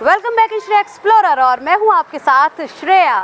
Welcome back in Shreya explorer और मैं हूं आपके साथ श्रेया।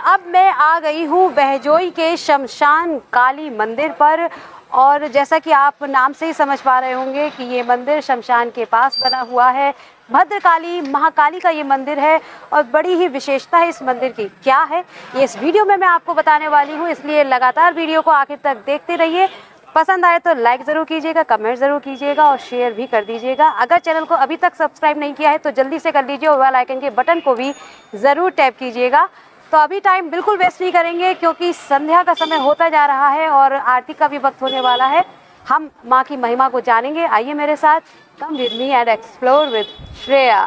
अब मैं आ गई हूँ बहजोई के शमशान काली मंदिर पर और जैसा कि आप नाम से ही समझ पा रहे होंगे कि ये मंदिर शमशान के पास बना हुआ है। भद्रकाली महाकाली का ये मंदिर है और बड़ी ही विशेषता है इस मंदिर की। क्या है ये इस वीडियो में मैं आपको बताने वाली हूँ, इसलिए लगातार वीडियो को आखिर तक देखते रहिए। पसंद आए तो लाइक ज़रूर कीजिएगा, कमेंट ज़रूर कीजिएगा और शेयर भी कर दीजिएगा। अगर चैनल को अभी तक सब्सक्राइब नहीं किया है तो जल्दी से कर लीजिए और बेल आइकन के बटन को भी ज़रूर टैप कीजिएगा। तो अभी टाइम बिल्कुल वेस्ट नहीं करेंगे क्योंकि संध्या का समय होता जा रहा है और आरती का भी वक्त होने वाला है। हम माँ की महिमा को जानेंगे। आइए मेरे साथ, come with me and explore with Shreya.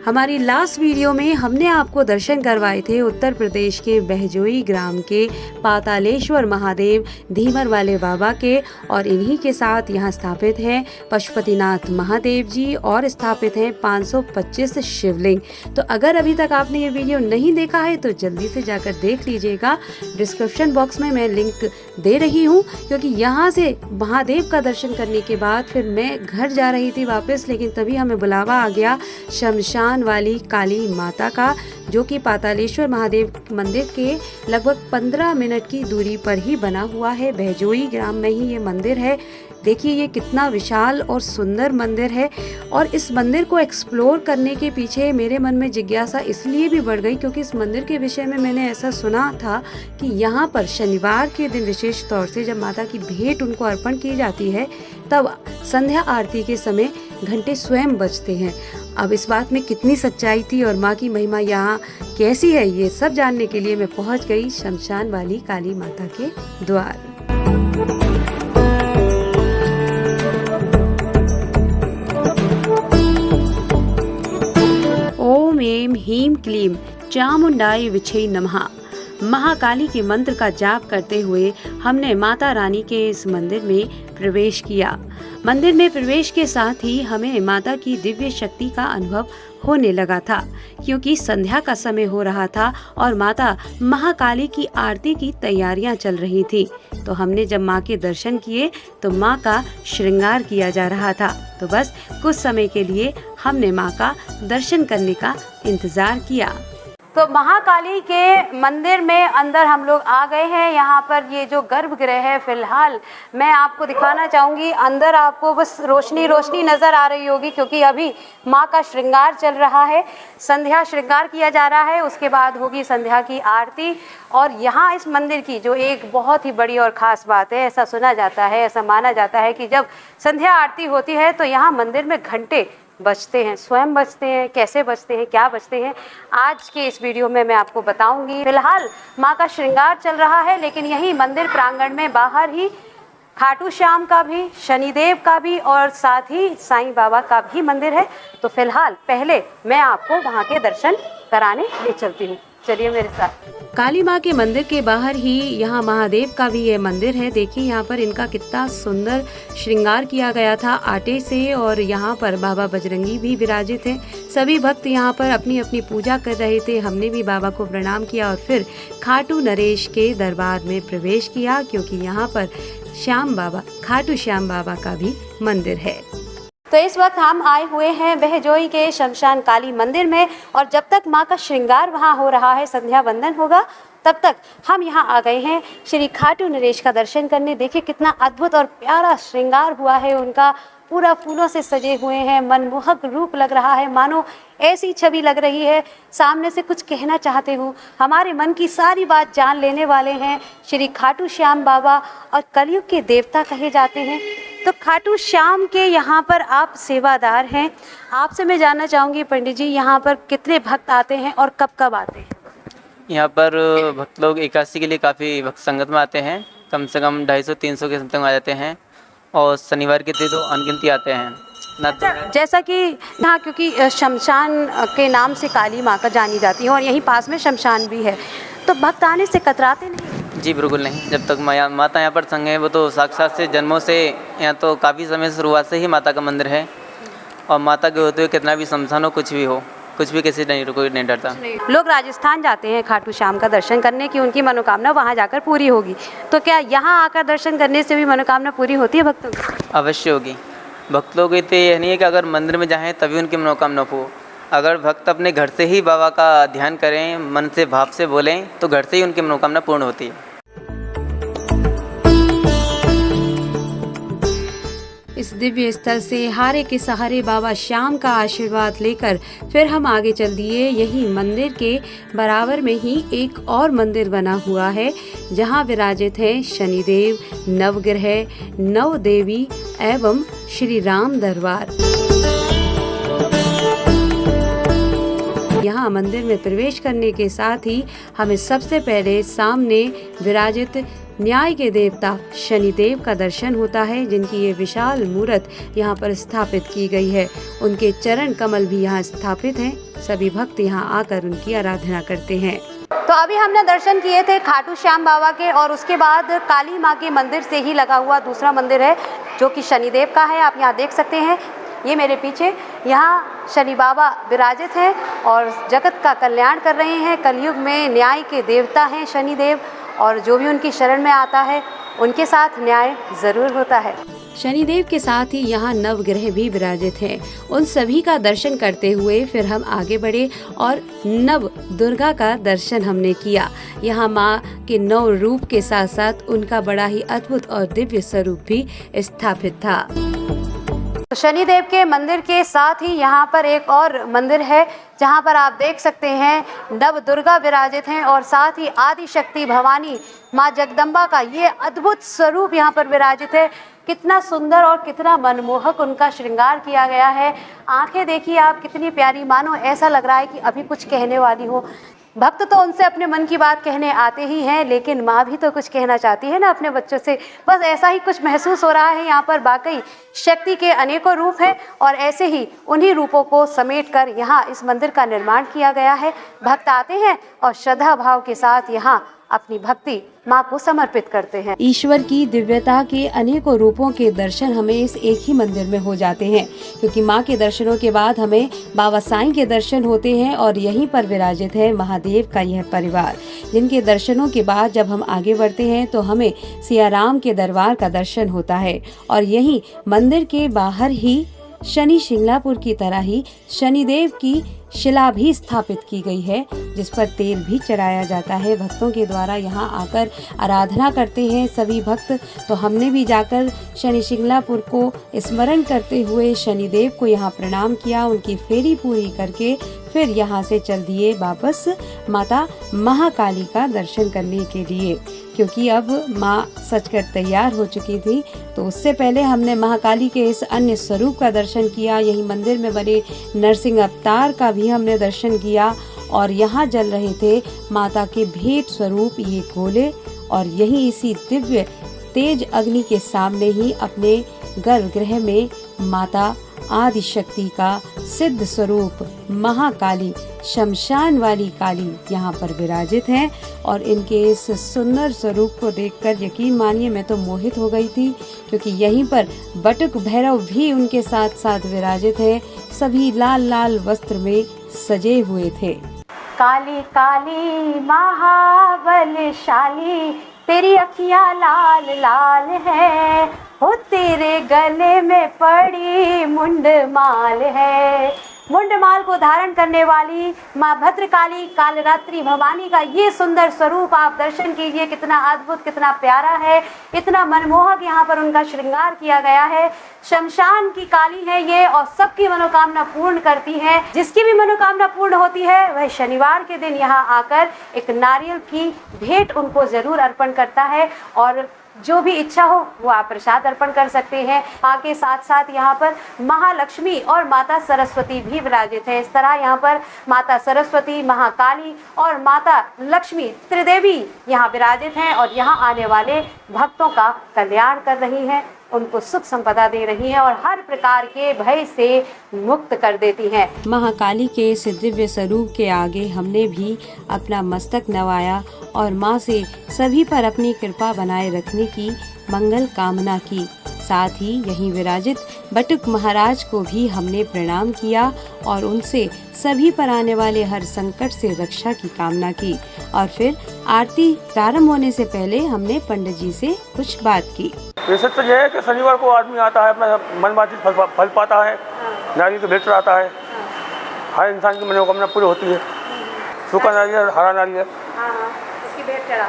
हमारी लास्ट वीडियो में हमने आपको दर्शन करवाए थे उत्तर प्रदेश के बहजोई ग्राम के पातालेश्वर महादेव धीमर वाले बाबा के, और इन्हीं के साथ यहाँ स्थापित हैं पशुपतिनाथ महादेव जी और स्थापित हैं 525 शिवलिंग। तो अगर अभी तक आपने ये वीडियो नहीं देखा है तो जल्दी से जाकर देख लीजिएगा। डिस्क्रिप्शन बॉक्स में मैं लिंक दे रही हूँ क्योंकि यहाँ से महादेव का दर्शन करने के बाद फिर मैं घर जा रही थी वापस, लेकिन तभी हमें बुलावा आ गया शमशान वाली काली माता का, जो कि पातालेश्वर महादेव मंदिर के लगभग 15 मिनट की दूरी पर ही बना हुआ है। बहजोई ग्राम में ही ये मंदिर है। देखिए ये कितना विशाल और सुंदर मंदिर है और इस मंदिर को एक्सप्लोर करने के पीछे मेरे मन में जिज्ञासा इसलिए भी बढ़ गई क्योंकि इस मंदिर के विषय में मैंने ऐसा सुना था कि यहाँ पर शनिवार के दिन विशेष तौर से जब माता की भेंट उनको अर्पण की जाती है तब संध्या आरती के समय घंटे स्वयं बजते हैं। अब इस बात में कितनी सच्चाई थी और माँ की महिमा यहाँ कैसी है, ये सब जानने के लिए मैं पहुँच गई शमशान वाली काली माता के द्वार। ओम एम ह्रीं क्लीं चामुंडाय विछे नमः। महाकाली के मंत्र का जाप करते हुए हमने माता रानी के इस मंदिर में प्रवेश किया। मंदिर में प्रवेश के साथ ही हमें माता की दिव्य शक्ति का अनुभव होने लगा था क्योंकि संध्या का समय हो रहा था और माता महाकाली की आरती की तैयारियां चल रही थी। तो हमने जब माँ के दर्शन किए तो माँ का श्रृंगार किया जा रहा था। तो बस कुछ समय के लिए हमने माँ का दर्शन करने का इंतजार किया। तो महाकाली के मंदिर में अंदर हम लोग आ गए हैं। यहाँ पर ये जो गर्भगृह है फिलहाल मैं आपको दिखाना चाहूँगी। अंदर आपको बस रोशनी रोशनी नज़र आ रही होगी क्योंकि अभी माँ का श्रृंगार चल रहा है, संध्या श्रृंगार किया जा रहा है, उसके बाद होगी संध्या की आरती। और यहाँ इस मंदिर की जो एक बहुत ही बड़ी और ख़ास बात है, ऐसा सुना जाता है, ऐसा माना जाता है कि जब संध्या आरती होती है तो यहाँ मंदिर में घंटे बजते हैं, स्वयं बजते हैं। कैसे बजते हैं, क्या बजते हैं, आज के इस वीडियो में मैं आपको बताऊंगी। फिलहाल माँ का श्रृंगार चल रहा है लेकिन यही मंदिर प्रांगण में बाहर ही खाटू श्याम का भी, शनिदेव का भी और साथ ही साईं बाबा का भी मंदिर है। तो फिलहाल पहले मैं आपको वहाँ के दर्शन कराने ले चलती हूँ, चलिए मेरे साथ। काली माँ के मंदिर के बाहर ही यहाँ महादेव का भी ये मंदिर है। देखिए यहाँ पर इनका कितना सुंदर श्रृंगार किया गया था आटे से और यहाँ पर बाबा बजरंगी भी विराजित हैं। सभी भक्त यहाँ पर अपनी अपनी पूजा कर रहे थे। हमने भी बाबा को प्रणाम किया और फिर खाटू नरेश के दरबार में प्रवेश किया क्योंकि यहाँ पर श्याम बाबा, खाटू श्याम बाबा का भी मंदिर है। तो इस वक्त हम आए हुए हैं बहजोई के शमशान काली मंदिर में और जब तक माँ का श्रृंगार वहाँ हो रहा है, संध्या वंदन होगा, तब तक हम यहाँ आ गए हैं श्री खाटू नरेश का दर्शन करने। देखिए कितना अद्भुत और प्यारा श्रृंगार हुआ है उनका, पूरा फूलों से सजे हुए हैं, मनमोहक रूप लग रहा है, मानो ऐसी छवि लग रही है सामने से कुछ कहना चाहते हो। हमारे मन की सारी बात जान लेने वाले हैं श्री खाटू श्याम बाबा और कलयुग के देवता कहे जाते हैं। तो खाटू श्याम के यहाँ पर आप सेवादार हैं। आपसे मैं जानना चाहूँगी पंडित जी, यहाँ पर कितने भक्त आते हैं और कब कब आते हैं? यहाँ पर भक्त लोग एकादशी के लिए काफ़ी भक्त संगत में आते हैं, कम से कम 250-300 के समथिंग आ जाते हैं और शनिवार के दिन तो अनगिनती आते हैं। जैसा कि यहाँ क्योंकि शमशान के नाम से काली माँ का जानी जाती है और यहीं पास में शमशान भी है, तो भक्त आने से कतराते नहीं? जी बिल्कुल नहीं, जब तक माता यहाँ पर संग है, वो तो साक्षात से जन्मों से यहाँ तो काफ़ी समय से शुरुआत से ही माता का मंदिर है। और माता के होते हुए कितना भी शमशान हो, कुछ भी हो, कुछ भी किसी नहीं, कोई नहीं डरता। लोग राजस्थान जाते हैं खाटू श्याम का दर्शन करने की उनकी मनोकामना वहाँ जाकर पूरी होगी, तो क्या यहाँ आकर दर्शन करने से भी मनोकामना पूरी होती है भक्तों की? अवश्य होगी। भक्त लोग तो ये नहीं है कि अगर मंदिर में जाएँ तभी उनकी मनोकामना हो। अगर भक्त अपने घर से ही बाबा का ध्यान करें, मन से भाव से बोलें, तो घर से ही उनकी मनोकामना पूर्ण होती है। इस दिव्य स्थल से हारे के सहारे बाबा श्याम का आशीर्वाद लेकर फिर हम आगे चल दिए। यही मंदिर के बराबर में ही एक और मंदिर बना हुआ है, जहां विराजित है शनिदेव, नवग्रह, नव देवी एवं श्री राम दरबार। यहाँ मंदिर में प्रवेश करने के साथ ही हमें सबसे पहले सामने विराजित न्याय के देवता शनिदेव का दर्शन होता है, जिनकी ये विशाल मूर्त यहाँ पर स्थापित की गई है। उनके चरण कमल भी यहाँ स्थापित हैं। सभी भक्त यहाँ आकर उनकी आराधना करते हैं। तो अभी हमने दर्शन किए थे खाटू श्याम बाबा के, और उसके बाद काली माँ के मंदिर से ही लगा हुआ दूसरा मंदिर है जो कि शनिदेव का है। आप यहाँ देख सकते हैं, ये मेरे पीछे यहाँ शनि बाबा विराजित हैं और जगत का कल्याण कर रहे हैं। कलयुग में न्याय के देवता हैं शनिदेव, और जो भी उनकी शरण में आता है उनके साथ न्याय जरूर होता है। शनिदेव के साथ ही यहाँ नवग्रह भी विराजित हैं। उन सभी का दर्शन करते हुए फिर हम आगे बढ़े और नव दुर्गा का दर्शन हमने किया। यहाँ माँ के 9 रूप के साथ साथ उनका बड़ा ही अद्भुत और दिव्य स्वरूप भी स्थापित था। शनिदेव के मंदिर के साथ ही यहाँ पर एक और मंदिर है, जहाँ पर आप देख सकते हैं नव दुर्गा विराजित हैं और साथ ही आदि शक्ति भवानी माँ जगदम्बा का ये अद्भुत स्वरूप यहाँ पर विराजित है। कितना सुंदर और कितना मनमोहक उनका श्रृंगार किया गया है। आंखें देखिए आप कितनी प्यारी, मानो ऐसा लग रहा है कि अभी कुछ कहने वाली हो। भक्त तो उनसे अपने मन की बात कहने आते ही हैं, लेकिन माँ भी तो कुछ कहना चाहती है ना अपने बच्चों से। बस ऐसा ही कुछ महसूस हो रहा है यहाँ पर। वाकई शक्ति के अनेकों रूप हैं और ऐसे ही उन्हीं रूपों को समेटकर यहाँ इस मंदिर का निर्माण किया गया है। भक्त आते हैं और श्रद्धा भाव के साथ यहाँ अपनी भक्ति माँ को समर्पित करते हैं। ईश्वर की दिव्यता के अनेकों रूपों के दर्शन हमें इस एक ही मंदिर में हो जाते हैं, क्योंकि माँ के दर्शनों के बाद हमें बाबा साईं के दर्शन होते हैं और यहीं पर विराजित है महादेव का यह परिवार, जिनके दर्शनों के बाद जब हम आगे बढ़ते हैं तो हमें सिया राम के दरबार का दर्शन होता है। और यहीं मंदिर के बाहर ही शनि शिंगलापुर की तरह ही शनिदेव की शिला भी स्थापित की गई है, जिस पर तेल भी चढ़ाया जाता है। भक्तों के द्वारा यहाँ आकर आराधना करते हैं सभी भक्त। तो हमने भी जाकर शनि शिंगलापुर को स्मरण करते हुए शनिदेव को यहाँ प्रणाम किया, उनकी फेरी पूरी करके फिर यहाँ से चल दिए वापस माता महाकाली का दर्शन करने के लिए, क्योंकि अब माँ सजकर तैयार हो चुकी थी। तो उससे पहले हमने महाकाली के इस अन्य स्वरूप का दर्शन किया। यही मंदिर में बने नरसिंह अवतार का भी हमने दर्शन किया और यहाँ जल रहे थे माता के भेंट स्वरूप ये गोले। और यही इसी दिव्य तेज अग्नि के सामने ही अपने गर्भगृह में माता आदि शक्ति का सिद्ध स्वरूप महाकाली, शमशान वाली काली यहाँ पर विराजित हैं। और इनके इस सुंदर स्वरूप को देखकर यकीन मानिए मैं तो मोहित हो गई थी, क्योंकि यहीं पर बटुक भैरव भी उनके साथ साथ विराजित है। सभी लाल लाल वस्त्र में सजे हुए थे। काली काली महाबलशाली, तेरी अखियाँ लाल लाल है, हो तेरे गले में पड़ी मुंडमाल है। मुंडमाल को धारण करने वाली माँ भद्रकाली कालरात्रि भवानी का ये सुंदर स्वरूप आप दर्शन कीजिए। कितना अद्भुत, कितना प्यारा है, इतना मनमोहक यहाँ पर उनका श्रृंगार किया गया है। शमशान की काली है ये और सबकी मनोकामना पूर्ण करती है। जिसकी भी मनोकामना पूर्ण होती है वह शनिवार के दिन यहाँ आकर एक नारियल की भेंट उनको जरूर अर्पण करता है और जो भी इच्छा हो वो आप प्रसाद अर्पण कर सकते हैं। माँ के साथ साथ यहाँ पर महालक्ष्मी और माता सरस्वती भी विराजित हैं। इस तरह यहाँ पर माता सरस्वती, महाकाली और माता लक्ष्मी त्रिदेवी यहाँ विराजित हैं और यहाँ आने वाले भक्तों का कल्याण कर रही हैं। उनको सुख संपदा दे रही हैं और हर प्रकार के भय से मुक्त कर देती हैं। महाकाली के इस दिव्य स्वरूप के आगे हमने भी अपना मस्तक नवाया और माँ से सभी पर अपनी कृपा बनाए रखने की मंगल कामना की। साथ ही यहीं विराजित बटुक महाराज को भी हमने प्रणाम किया और उनसे सभी पर आने वाले हर संकट से रक्षा की कामना की। और फिर आरती प्रारंभ होने से पहले हमने पंडित जी से कुछ बात की। वैसे तो यह है कि शनिवार को आदमी आता है, अपना मनवांछित फल पाता है, नारियल को भेंट चढ़ाता है, हर इंसान की मनोकामना पूरी होती है। सूखा नारियल, हरा नारियल,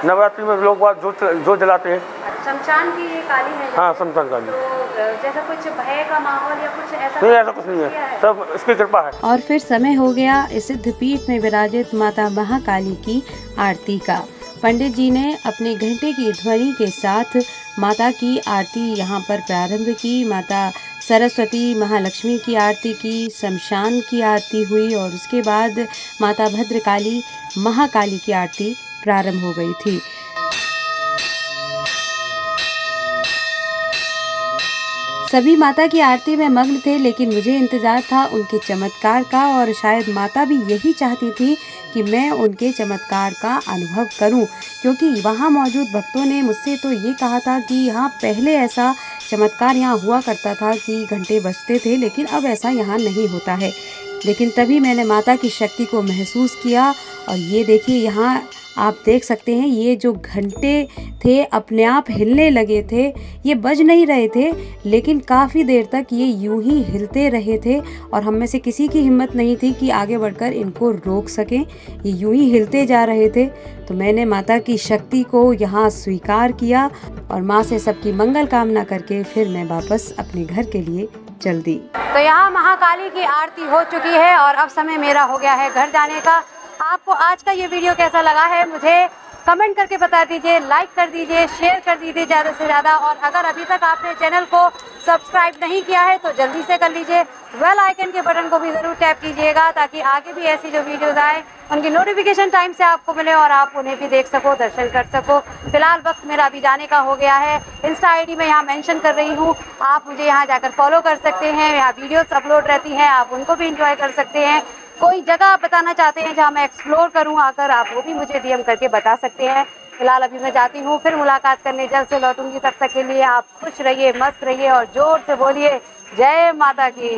नवरात्रि में लोग बात जो जलाते हैं। शमशान की ये काली है। हाँ, शमशान काली। तो जैसा कुछ भय का माहौल या कुछ ऐसा नहीं, ऐसा कुछ नहीं है, सब इसकी कृपा है। और फिर समय हो गया इस सिद्ध पीठ में विराजित माता महाकाली की आरती का। पंडित जी ने अपने घंटे की ध्वनि के साथ माता की आरती यहाँ पर प्रारंभ की। माता सरस्वती महालक्ष्मी की आरती की, शमशान की आरती हुई और उसके बाद माता भद्रकाली महाकाली की आरती प्रारंभ हो गई थी। सभी माता की आरती में मग्न थे, लेकिन मुझे इंतजार था उनके चमत्कार का और शायद माता भी यही चाहती थी कि मैं उनके चमत्कार का अनुभव करूं, क्योंकि वहां मौजूद भक्तों ने मुझसे तो ये कहा था कि यहाँ पहले ऐसा चमत्कार यहाँ हुआ करता था कि घंटे बजते थे, लेकिन अब ऐसा यहाँ नहीं होता है। लेकिन तभी मैंने माता की शक्ति को महसूस किया और ये देखिए यहाँ आप देख सकते हैं ये जो घंटे थे अपने आप हिलने लगे थे। ये बज नहीं रहे थे, लेकिन काफ़ी देर तक ये यूं ही हिलते रहे थे और हम में से किसी की हिम्मत नहीं थी कि आगे बढ़कर इनको रोक सकें। ये यूं ही हिलते जा रहे थे। तो मैंने माता की शक्ति को यहाँ स्वीकार किया और माँ से सबकी मंगल कामना करके फिर मैं वापस अपने घर के लिए चल दी। तो यहाँ महाकाली की आरती हो चुकी है और अब समय मेरा हो गया है घर जाने का। आपको आज का ये वीडियो कैसा लगा है मुझे कमेंट करके बता दीजिए, लाइक कर दीजिए, शेयर कर दीजिए ज़्यादा से ज़्यादा। और अगर अभी तक आपने चैनल को सब्सक्राइब नहीं किया है तो जल्दी से कर लीजिए। बेल आइकन के बटन को भी ज़रूर टैप कीजिएगा ताकि आगे भी ऐसी जो वीडियोज़ आए उनकी नोटिफिकेशन टाइम से आपको मिले और आप उन्हें भी देख सको, दर्शन कर सको। फिलहाल वक्त मेरा अभी जाने का हो गया है। इंस्टा आईडी मैं यहाँ मेंशन कर रही हूँ, आप मुझे यहाँ जाकर फॉलो कर सकते हैं। यहाँ वीडियोस अपलोड रहती हैं, आप उनको भी इंजॉय कर सकते हैं। कोई जगह आप बताना चाहते हैं जहाँ मैं एक्सप्लोर करूँ आकर, आप वो भी मुझे डीएम करके बता सकते हैं। फिलहाल अभी मैं जाती हूँ, फिर मुलाकात करने जल्द से लौटूंगी। तब तक के लिए आप खुश रहिए, मस्त रहिए और जोर से बोलिए जय माता की।